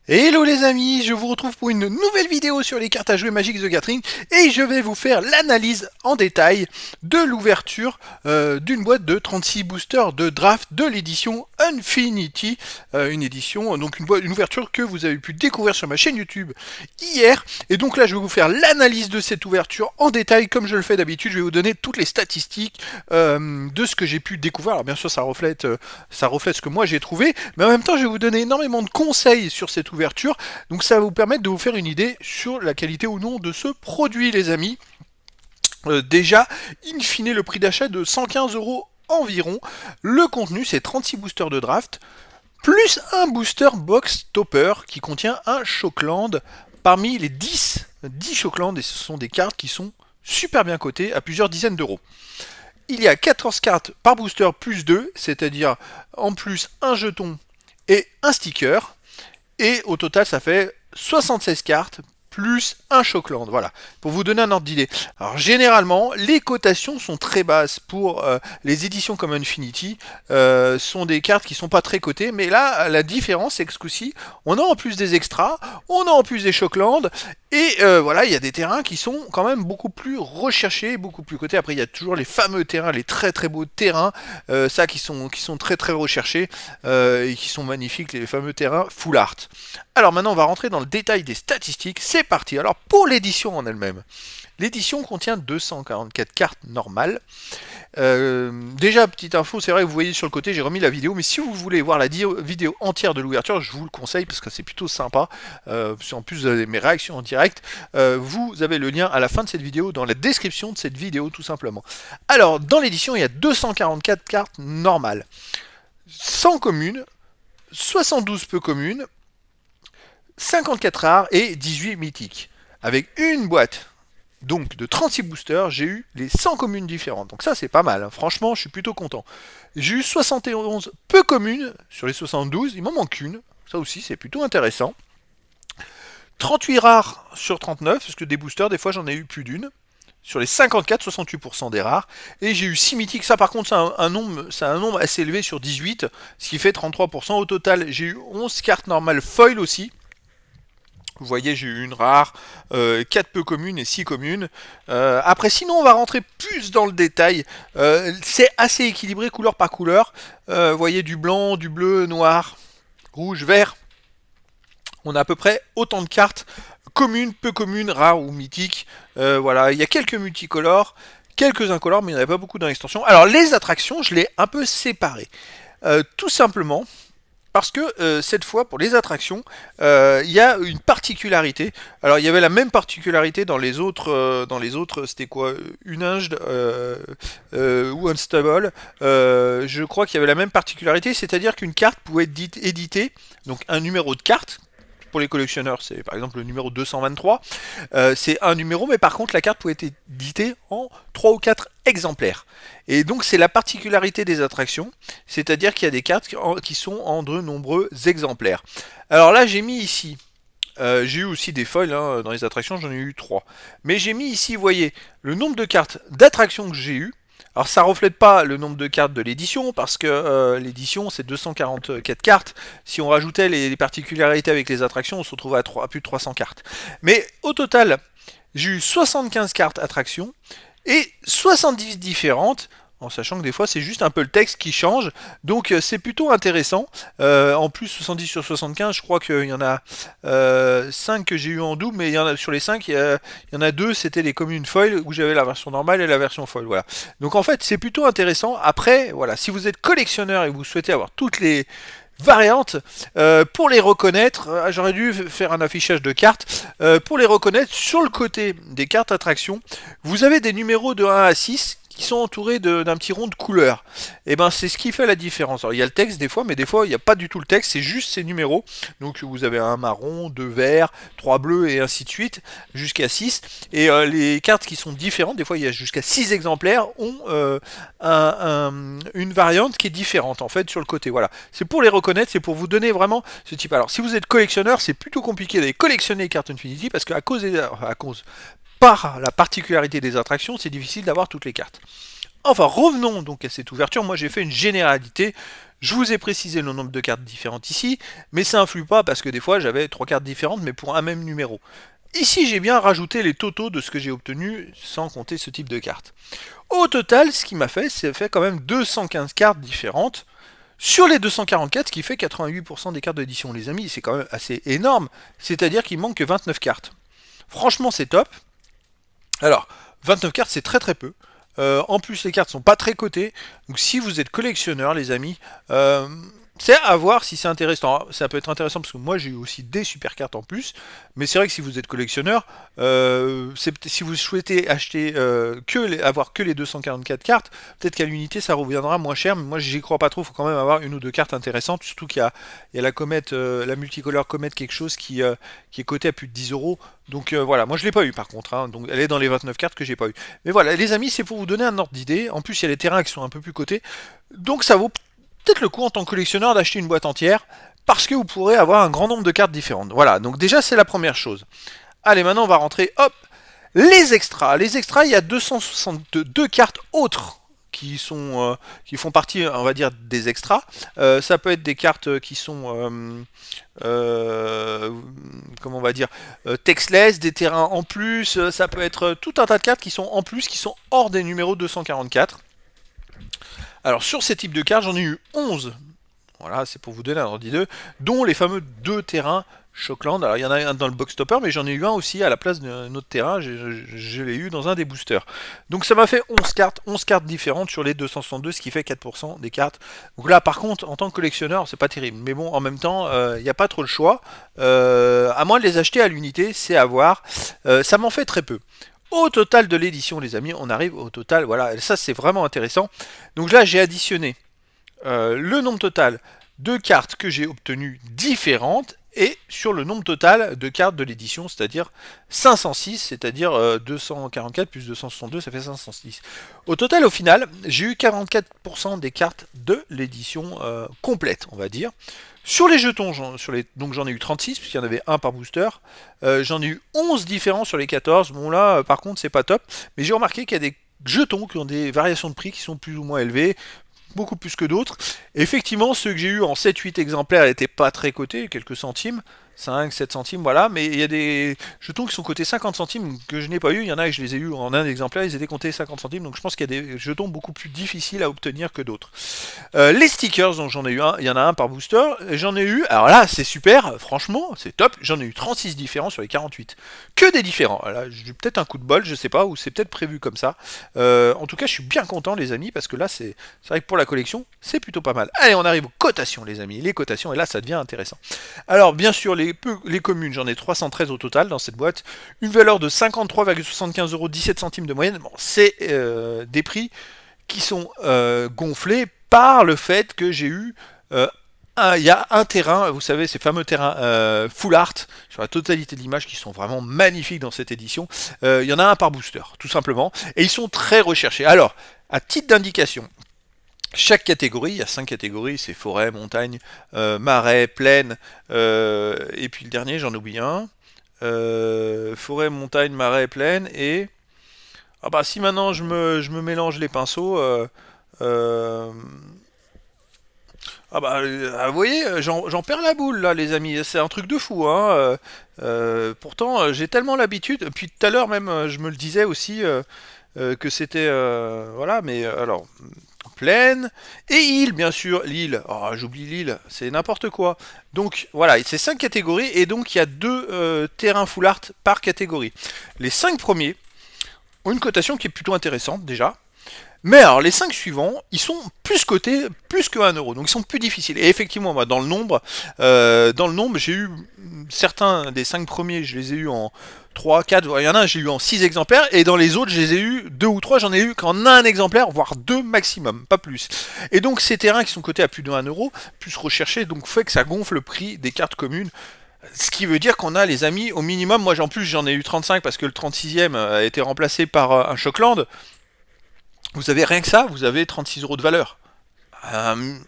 Hello les amis, je vous retrouve pour une nouvelle vidéo sur les cartes à jouer Magic the Gathering et je vais vous faire l'analyse en détail de l'ouverture d'une boîte de 36 boosters de draft de l'édition Infinity, une édition, donc une ouverture que vous avez pu découvrir sur ma chaîne YouTube hier. Et donc là je vais vous faire l'analyse de cette ouverture en détail comme je le fais d'habitude. Je vais vous donner toutes les statistiques de ce que j'ai pu découvrir. Alors bien sûr ça reflète ce que moi j'ai trouvé, mais en même temps je vais vous donner énormément de conseils sur cette ouverture, donc ça va vous permettre de vous faire une idée sur la qualité ou non de ce produit les amis. Déjà, in fine le prix d'achat de 115 € environ, le contenu c'est 36 boosters de draft, plus un booster box topper qui contient un Shockland parmi les 10 Shockland, et ce sont des cartes qui sont super bien cotées à plusieurs dizaines d'euros. Il y a 14 cartes par booster plus 2, c'est-à-dire en plus un jeton et un sticker. Et au total, ça fait 76 cartes plus un Shockland. Voilà, pour vous donner un ordre d'idée. Alors généralement, les cotations sont très basses pour les éditions comme Infinity. Sont des cartes qui sont pas très cotées, mais là, la différence, c'est que ce coup-ci, on a en plus des extras, on a en plus des Shockland, et voilà, il y a des terrains qui sont quand même beaucoup plus recherchés, beaucoup plus cotés. Après, il y a toujours les fameux terrains, les très très beaux terrains, ça qui sont très très recherchés et qui sont magnifiques, les fameux terrains full art. Alors maintenant, on va rentrer dans le détail des statistiques. C'est parti. Alors pour l'édition en elle-même, l'édition contient 244 cartes normales. Déjà, petite info, c'est vrai que vous voyez sur le côté, j'ai remis la vidéo, mais si vous voulez voir la vidéo entière de l'ouverture, je vous le conseille parce que c'est plutôt sympa. En plus de mes réactions en direct, vous avez le lien à la fin de cette vidéo, dans la description de cette vidéo tout simplement. Alors, dans l'édition, il y a 244 cartes normales, 100 communes, 72 peu communes, 54 rares et 18 mythiques. Avec une boîte donc de 36 boosters, j'ai eu les 100 communes différentes. Donc ça c'est pas mal, hein. Franchement je suis plutôt content. J'ai eu 71 peu communes sur les 72, il m'en manque une. Ça aussi c'est plutôt intéressant. 38 rares sur 39, parce que des boosters des fois j'en ai eu plus d'une. Sur les 54, 68% des rares. Et j'ai eu 6 mythiques. Ça par contre c'est un nombre assez élevé sur 18, ce qui fait 33%. Au total j'ai eu 11 cartes normales foil aussi. Vous voyez, j'ai eu une rare, 4 peu communes et 6 communes. Après, sinon, on va rentrer plus dans le détail. C'est assez équilibré couleur par couleur. Vous voyez, du blanc, du bleu, noir, rouge, vert. On a à peu près autant de cartes communes, peu communes, rares ou mythiques. Voilà, il y a quelques multicolores, quelques incolores, mais il n'y en avait pas beaucoup dans l'extension. Alors, les attractions, je l'ai un peu séparées. Tout simplement parce que cette fois, pour les attractions, il y a une particularité. Alors, il y avait la même particularité dans les autres, c'était quoi, Unhinged ou Unstable. Je crois qu'il y avait la même particularité, c'est-à-dire qu'une carte pouvait être éditée, donc un numéro de carte. Pour les collectionneurs, c'est par exemple le numéro 223. C'est un numéro, mais par contre, la carte pouvait être éditée en 3 ou 4 exemplaires. Et donc, c'est la particularité des attractions, c'est-à-dire qu'il y a des cartes qui sont en de nombreux exemplaires. Alors là, j'ai mis ici. J'ai eu aussi des foils hein, dans les attractions, j'en ai eu 3. Mais j'ai mis ici, vous voyez, le nombre de cartes d'attractions que j'ai eu. Alors ça reflète pas le nombre de cartes de l'édition, parce que l'édition c'est 244 cartes. Si on rajoutait les particularités avec les attractions, on se retrouve à plus de 300 cartes. Mais au total, j'ai eu 75 cartes attractions et 70 différentes, en sachant que des fois c'est juste un peu le texte qui change, donc c'est plutôt intéressant. En plus 70 sur 75, je crois qu'il y en a 5 que j'ai eu en double, mais il y en a, sur les 5, il y en a 2, c'était les communes foil, où j'avais la version normale et la version foil, voilà. Donc en fait c'est plutôt intéressant. Après, voilà, si vous êtes collectionneur et vous souhaitez avoir toutes les variantes, pour les reconnaître, j'aurais dû faire un affichage de cartes, pour les reconnaître, sur le côté des cartes attractions, vous avez des numéros de 1 à 6 qui sont entourés d'un petit rond de couleur. Et ben c'est ce qui fait la différence. Alors il y a le texte des fois, mais des fois il n'y a pas du tout le texte, c'est juste ces numéros. Donc vous avez un marron, deux verts, trois bleus et ainsi de suite, jusqu'à 6. Et les cartes qui sont différentes, des fois il y a jusqu'à 6 exemplaires, ont une variante qui est différente en fait sur le côté. Voilà. C'est pour les reconnaître, c'est pour vous donner vraiment ce type. Alors si vous êtes collectionneur, c'est plutôt compliqué d'aller collectionner les cartes Infinity parce qu'à cause par la particularité des attractions, c'est difficile d'avoir toutes les cartes. Enfin, revenons donc à cette ouverture. Moi, j'ai fait une généralité. Je vous ai précisé le nombre de cartes différentes ici, mais ça influe pas parce que des fois, j'avais 3 cartes différentes, mais pour un même numéro. Ici, j'ai bien rajouté les totaux de ce que j'ai obtenu sans compter ce type de carte. Au total, ce qui m'a fait, c'est fait quand même 215 cartes différentes sur les 244, ce qui fait 88% des cartes d'édition. Les amis, c'est quand même assez énorme. C'est-à-dire qu'il manque que 29 cartes. Franchement, c'est top. Alors, 29 cartes, c'est très très peu. En plus, les cartes sont pas très cotées. Donc, si vous êtes collectionneur, les amis, c'est à voir si c'est intéressant. Ça peut être intéressant parce que moi, j'ai eu aussi des super cartes en plus. Mais c'est vrai que si vous êtes collectionneur, si vous souhaitez acheter avoir que les 244 cartes, peut-être qu'à l'unité, ça reviendra moins cher. Mais moi, j'y crois pas trop. Il faut quand même avoir une ou deux cartes intéressantes. Surtout qu'il y a la comète, la multicolore comète, quelque chose qui est coté à plus de 10 euros. Donc voilà, moi je l'ai pas eu par contre, hein. Donc elle est dans les 29 cartes que j'ai pas eu. Mais voilà, les amis, c'est pour vous donner un ordre d'idée. En plus, il y a les terrains qui sont un peu plus cotés. Donc ça vaut peut-être le coup en tant que collectionneur d'acheter une boîte entière, parce que vous pourrez avoir un grand nombre de cartes différentes. Voilà, donc déjà c'est la première chose. Allez, maintenant on va rentrer, hop, les extras. Les extras, il y a 262 cartes autres qui font partie, on va dire, des extras. Ça peut être des cartes qui sont comment on va dire, textless, des terrains en plus, ça peut être tout un tas de cartes qui sont en plus, qui sont hors des numéros 244. Alors sur ces types de cartes, j'en ai eu 11. Voilà, c'est pour vous donner un ordre d'idée, dont les fameux deux terrains Shockland. Alors il y en a un dans le box topper, mais j'en ai eu un aussi à la place d'un autre terrain, je l'ai eu dans un des boosters. Donc ça m'a fait 11 cartes différentes sur les 262, ce qui fait 4% des cartes. Donc là par contre, en tant que collectionneur, c'est pas terrible. Mais bon, en même temps, il n'y a pas trop le choix. À moins de les acheter à l'unité, c'est à voir. Ça m'en fait très peu. Au total de l'édition, les amis, on arrive au total, voilà, ça c'est vraiment intéressant. Donc là, j'ai additionné le nombre total de cartes que j'ai obtenues différentes et sur le nombre total de cartes de l'édition, c'est-à-dire 506, c'est-à-dire 244 plus 262, ça fait 506. Au total, au final, j'ai eu 44% des cartes de l'édition complète, on va dire. Sur les jetons, donc j'en ai eu 36, puisqu'il y en avait un par booster. J'en ai eu 11 différents sur les 14. Bon là, par contre, c'est pas top. Mais j'ai remarqué qu'il y a des jetons qui ont des variations de prix qui sont plus ou moins élevées, beaucoup plus que d'autres. Effectivement, ceux que j'ai eu en 7-8 exemplaires n'étaient pas très cotés, quelques centimes, 5, 7 centimes, voilà, mais il y a des jetons qui sont cotés 50 centimes que je n'ai pas eu, il y en a que je les ai eu en un exemplaire, ils étaient cotés 50 centimes, donc je pense qu'il y a des jetons beaucoup plus difficiles à obtenir que d'autres. Les stickers, donc j'en ai eu un, il y en a un par booster, j'en ai eu, alors là c'est super, franchement, c'est top, j'en ai eu 36 différents sur les 48, que des différents, là j'ai eu peut-être un coup de bol, je sais pas, ou c'est peut-être prévu comme ça, en tout cas je suis bien content les amis, parce que là c'est vrai que pour la collection, c'est plutôt pas mal. Allez, on arrive aux cotations les amis, les cotations, et là ça devient intéressant. Alors bien sûr, les communes, j'en ai 313 au total dans cette boîte, une valeur de 53,75 euros, 17 centimes de moyenne. Bon, c'est des prix qui sont gonflés par le fait que j'ai eu il y a un terrain, vous savez, ces fameux terrains full art sur la totalité de l'image qui sont vraiment magnifiques dans cette édition. Il y en a un par booster, tout simplement, et ils sont très recherchés. Alors, à titre d'indication, chaque catégorie, il y a 5 catégories, c'est forêt, montagne, marais, plaine, et puis le dernier, j'en oublie un. Forêt, montagne, marais, plaine, et... Ah bah si maintenant je me mélange les pinceaux, ah bah vous voyez, j'en perds la boule là les amis, c'est un truc de fou, hein. Pourtant j'ai tellement l'habitude, puis tout à l'heure même je me le disais aussi que c'était... voilà, mais alors... Plaine et île, bien sûr, l'île. Oh, j'oublie l'île, c'est n'importe quoi. Donc voilà, c'est 5 catégories et donc il y a 2 terrains full art par catégorie. Les 5 premiers ont une cotation qui est plutôt intéressante déjà. Mais alors les 5 suivants, ils sont plus cotés, plus que 1 euro, donc ils sont plus difficiles. Et effectivement, moi, dans le nombre, j'ai eu certains des 5 premiers, je les ai eu en 3, 4, il y en a un, j'ai eu en 6 exemplaires, et dans les autres, je les ai eu 2 ou 3, j'en ai eu qu'en un exemplaire, voire 2 maximum, pas plus. Et donc ces terrains qui sont cotés à plus de 1 euro, plus recherchés, donc fait que ça gonfle le prix des cartes communes. Ce qui veut dire qu'on a les amis au minimum, moi en plus j'en ai eu 35 parce que le 36e a été remplacé par un Shockland. Vous avez rien que ça, vous avez 36 euros de valeur.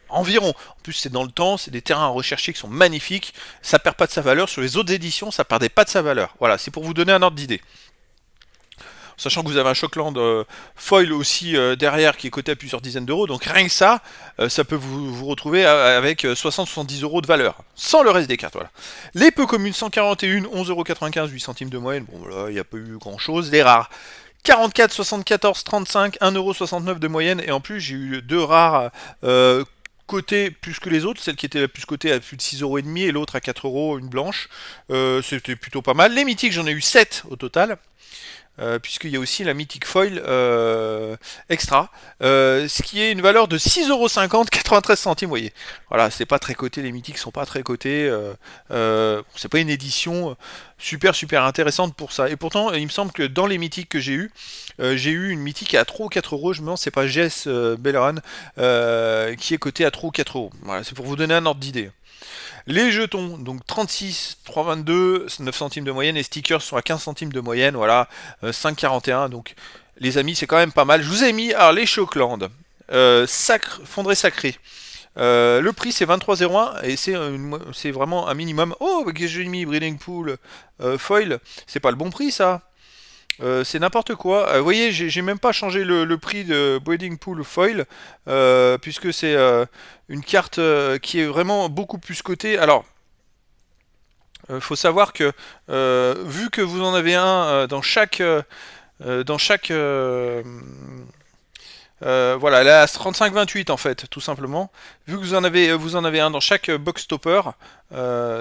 Environ. En plus, c'est dans le temps, c'est des terrains à rechercher qui sont magnifiques. Ça perd pas de sa valeur. Sur les autres éditions, ça perdait pas de sa valeur. Voilà, c'est pour vous donner un ordre d'idée. sachant que vous avez un Shockland foil aussi derrière qui est coté à plusieurs dizaines d'euros, donc rien que ça, ça peut vous retrouver avec 60-70 euros de valeur, sans le reste des cartes, voilà. Les peu communes, 141, 11,95 €, 8 centimes de moyenne, bon là, il n'y a pas eu grand chose. Les rares, 44, 74, 35, 1,69 € de moyenne, et en plus j'ai eu deux rares cotées plus que les autres, celle qui était la plus cotée à plus de 6,5 € et l'autre à 4 €, une blanche. C'était plutôt pas mal. Les mythiques, j'en ai eu 7 au total. Puisqu'il y a aussi la Mythic Foil extra, ce qui est une valeur de 6,50 €, 93 centimes, vous voyez. Voilà, c'est pas très coté, les mythiques sont pas très cotés, c'est pas une édition super intéressante pour ça. Et pourtant, il me semble que dans les mythiques que j'ai eu une mythique à 3 ou 4 €, je me demande, c'est pas Jess Belleran, qui est cotée à 3 ou 4 €. Voilà, c'est pour vous donner un ordre d'idée. Les jetons, donc 36, 3,22, 9 centimes de moyenne, et stickers sont à 15 centimes de moyenne, voilà, 5,41, donc les amis, c'est quand même pas mal. Je vous ai mis, alors les Shockland, fondré sacré. Le prix c'est 23,01 et c'est vraiment un minimum. Oh, qu'est-ce que j'ai mis, Breeding Pool foil, c'est pas le bon prix ça. C'est n'importe quoi. Vous voyez, j'ai même pas changé le prix de Breeding Pool Foil, puisque c'est une carte qui est vraiment beaucoup plus cotée. Alors, faut savoir que vu que vous en avez un voilà, la 35-28 en fait, tout simplement. Vu que vous en avez un dans chaque box topper,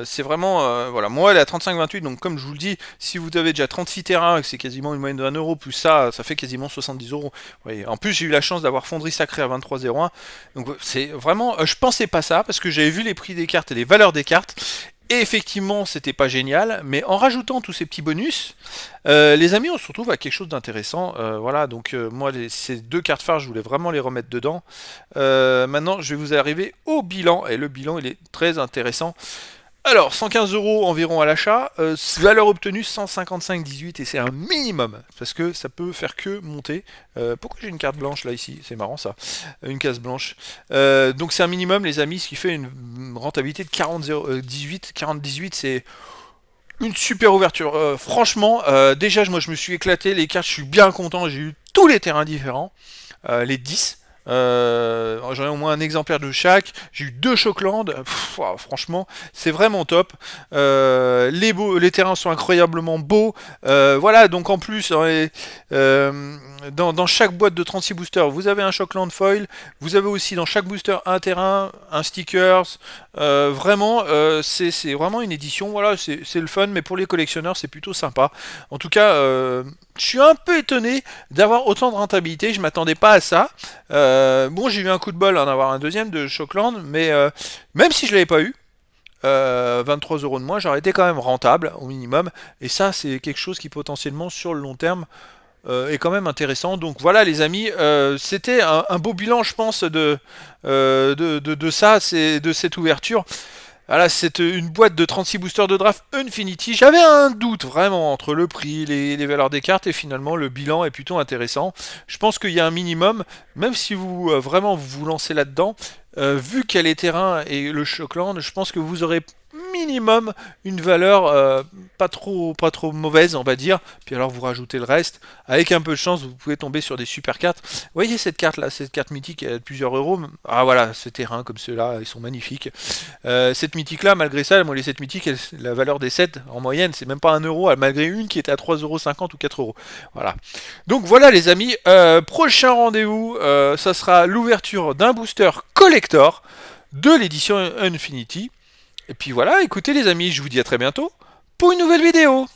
c'est vraiment, voilà, moi elle est à 35-28, donc comme je vous le dis, si vous avez déjà 36 terrains, et que c'est quasiment une moyenne de 1 €, plus ça fait quasiment 70 €. Oui, en plus j'ai eu la chance d'avoir Fonderie Sacrée à 23,01, donc c'est vraiment, je pensais pas ça, parce que j'avais vu les prix des cartes et les valeurs des cartes, et effectivement, c'était pas génial, mais en rajoutant tous ces petits bonus, les amis, on se retrouve à quelque chose d'intéressant. Voilà, donc moi, ces deux cartes phares, je voulais vraiment les remettre dedans. Maintenant, je vais vous arriver au bilan, et le bilan, il est très intéressant. Alors, 115 € environ à l'achat, valeur obtenue 155,18, et c'est un minimum, parce que ça peut faire que monter. Pourquoi j'ai une carte blanche là ici? C'est marrant ça, une case blanche. Donc c'est un minimum les amis, ce qui fait une rentabilité de 40,18, c'est une super ouverture. Franchement, déjà moi je me suis éclaté, les cartes je suis bien content, j'ai eu tous les terrains différents, les 10. J'en ai au moins un exemplaire de chaque. J'ai eu 2 Shockland. Franchement, c'est vraiment top. Les terrains sont incroyablement beaux. Voilà, donc en plus, dans chaque boîte de 36 boosters, vous avez un Shockland foil. Vous avez aussi dans chaque booster un terrain, un stickers. Vraiment, c'est vraiment une édition. Voilà, c'est le fun, mais pour les collectionneurs, c'est plutôt sympa. En tout cas, je suis un peu étonné d'avoir autant de rentabilité. Je m'attendais pas à ça. Bon, j'ai eu un coup de bol en avoir un deuxième de Shockland, mais même si je l'avais pas eu, 23 € de moins, j'aurais été quand même rentable au minimum. Et ça, c'est quelque chose qui potentiellement sur le long terme est quand même intéressant. Donc voilà les amis, c'était un beau bilan, je pense, de ça, de cette ouverture. Voilà, c'est une boîte de 36 boosters de draft Infinity. J'avais un doute vraiment entre le prix, les valeurs des cartes, et finalement le bilan est plutôt intéressant. Je pense qu'il y a un minimum, même si vous vraiment vous lancez là-dedans, vu qu'il y a les terrains et le Shockland, je pense que vous aurez minimum une valeur pas trop mauvaise, on va dire. Puis alors vous rajoutez le reste. Avec un peu de chance, vous pouvez tomber sur des super cartes. Vous voyez cette carte là, cette carte mythique, elle a plusieurs euros. Ah voilà, ce terrain comme ceux-là, ils sont magnifiques. Cette mythique là, malgré ça, moi les 7 mythiques, la valeur des 7 en moyenne, c'est même pas 1 €, malgré une qui était à 3,50 € ou 4 €. Voilà. Donc voilà les amis, prochain rendez-vous, ça sera l'ouverture d'un booster collector de l'édition Infinity. Et puis voilà, écoutez les amis, je vous dis à très bientôt pour une nouvelle vidéo.